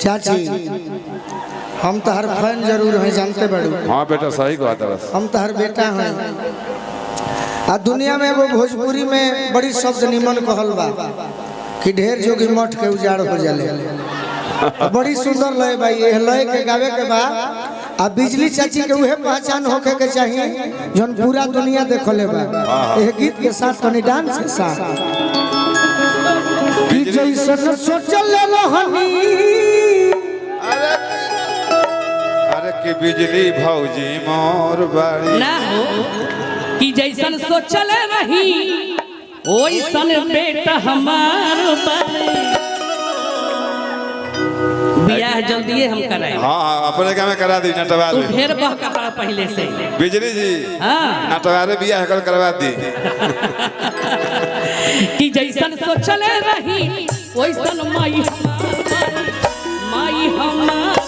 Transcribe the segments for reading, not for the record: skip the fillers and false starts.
चाची हम तो हर फैन जरूर हैं, जानते बड़ू। हाँ बेटा सही बात है। हम तो हर बेटा हैं। आ दुनिया में वो भोजपुरी में बड़ी शब्द निमन कहल बा कि ढेर जोगी मठ के उजाड़ हो जाले। बड़ी सुंदर लय भाई, ये लय के गावे के बा। आ बिजली चाची के उहे पहचान होके के चाहिए जौन पूरा दुनिया देखले बा। ये गीत के साथ तनी डांस के साथ कि जैसन सोचल रहनी। अरे कि बिजली भौजी मोर बाड़ी ना हो कि जैसन सोचल रही ओइसन बेटा हमार बाड़ी। बियाह जल्दी हम कराए। हाँ अपने क्या में करा दी नटवा तू ढेर बहका पड़ा पहले से। बिजली जी हाँ नटवारे बियाह कर करवा दी। कि जैसन सोचल रही ओइसन माई हमार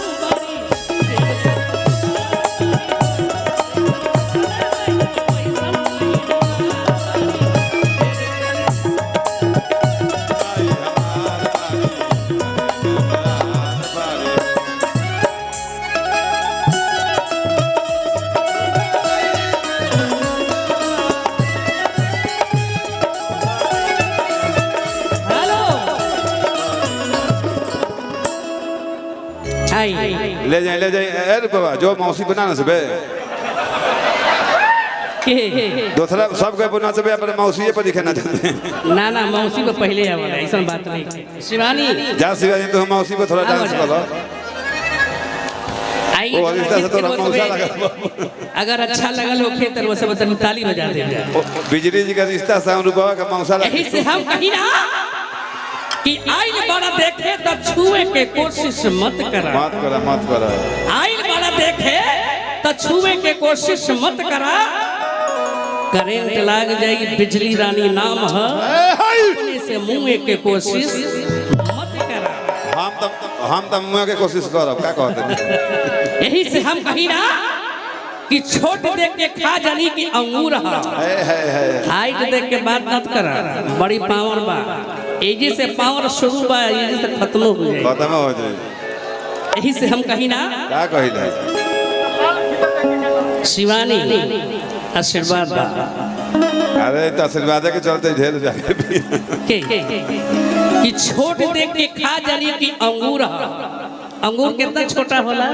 ले जाए अरे बाबा जो मौसी बनाना सबे दूसरा सब के बना सबे अपने मौसी पर दिखाना चाहते हैं। ना मौसी को पहले आवाला ऐसा बात नहीं। शिवानी जा शिवानी तो मौसी को थोड़ा डांस कर लो। वो रिश्ता से तो मौसा लगा। अगर अच्छा लगल होखे तो वो सब तनी ताली बजा दे। बिजली जी का रिश्ता साउंड रुपवा का मौसा लगा। यही से हम कही ना कि आइल बड़ा देखे तो छुए के कोशिश मत करा। मत करा। आइल बड़ा देखे तो छुए के कोशिश मत करा। करेंट लाग जाएगी बिजली रानी नाम है से मुँह के कोशिश मत करा। हम तो मुँह के कोशिश करब का कहते। यही से हम कही ना कि छोट देख के खा जानी कि अंगूर है। हाइट देख के बात मत करा। बड़ी पावर बा एजी से पावर शुरू बा एजी से खत्म हो जाए। खत्म हो जाए। यही से हम कही ना क्या कहिला शिवानी आशीर्वाद बा। अरे तो आशीर्वाद के चलते ढेर जाके कि छोट देख के खा जानी कि अंगूर है। अंगूर कितना छोटा होला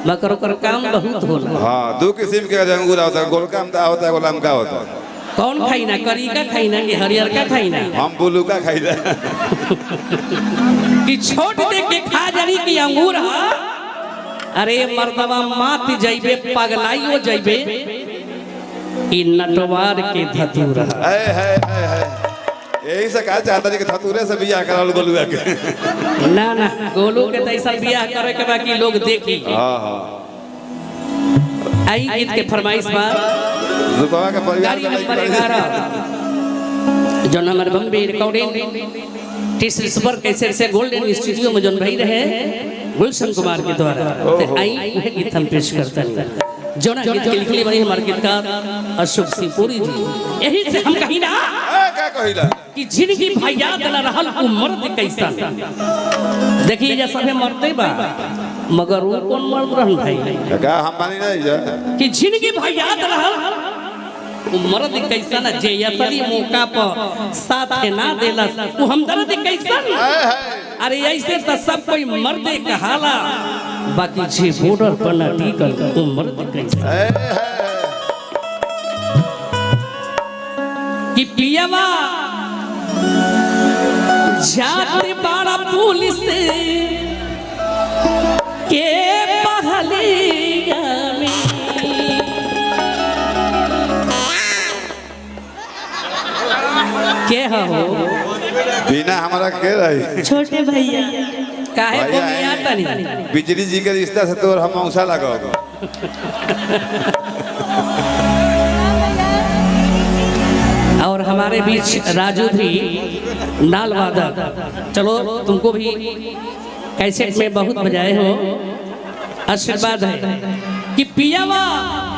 मगर ओकर काम बहुत होला। हाँ दो किस्म के अंगूर होता है, गोलका होता है गोलाम का होता है। कौन खाई ना करी का खाई ना कि हरियर का खाई ना। हम बुलू का खाई ना। कि छोट देख के खा जानी कि अंगूर है। अरे मर्दवा मात जाइबे पगलाइयो जाइबे कि नटवार के धतूरा है। यही से कहा चाहता है कि धतूरे से बियाह कराल गोलुआ के। ना गोलू के तैसा बियाह करे के बाकी लोग देखी। हाँ आई गीत के फरमाइश बार रुपवा का परिवार गाड़ी नंबर 11 जो हमारे बम्बे रिकॉर्डिंग टीसीपर कैसे से गोल्डन स्टूडियो में जोन भाई रहे गुलशन कुमार के द्वारा आई वह गीत हम पेश करते हैं। जो ना गीत के लिखले बनी हमारे गीतकार अशोक सिंहपुरी जी। यही से हम कही ना क्या कहिला कि जिंदगी भैया दल रहल उ मर्द कैसा। देखिए ये सबे मरते बा मगर वो कौन मर्द रहल भाई का हम मानी नहीं जा कि जिंदगी भैया दल रहल उ मर्द कैसा ना जे असली मौका पर साथ ना देला उ हमदर्द कैसा। अरे ऐसे तो सब कोई मर्द कहाला बाकी जे बॉर्डर पर ना टिकल उ मर्द कैसा। कि पियावा जाति बड़ा पुलिस के पहलिया में के हो बिना हमारा के रही छोटे भैया काहे बोलिया तनी बिजली जी के रिश्ता से तो हम मौसा लगाओगे। और हमारे बीच राजू भी नाल वादक। चलो तुमको भी कैसेट में बहुत बजाए हो। आशीर्वाद है कि पियावा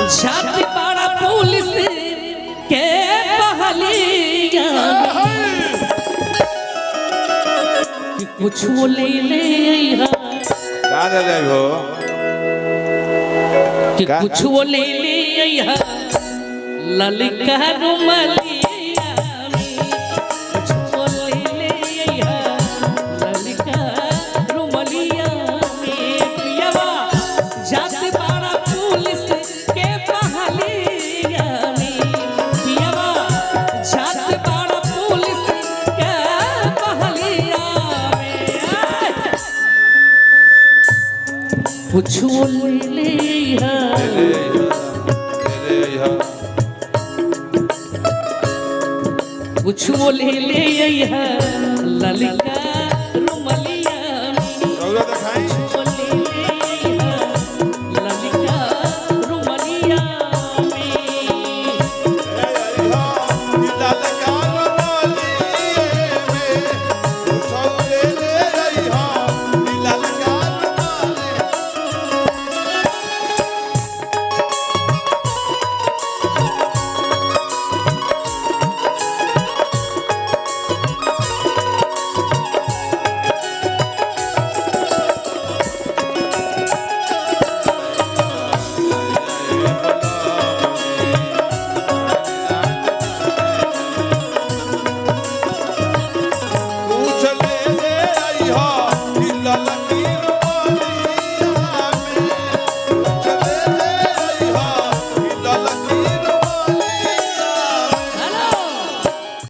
जाति बड़ा पुलिस के पहलिया कि कुछ ले कहाँ ले जाए हो कि का? कुछ वो ले ले यहाँ ललिका रुमलिया में कुछ वो ले ले यहाँ ललिका रुमलिया में पियवा जात बाड़ा पुलिस के पहलिया में पियवा जात बाड़ा पुलिस के पहलिया में कुछ वो ले ले यहाँ कुछ वो ले ले यहाँ ललिका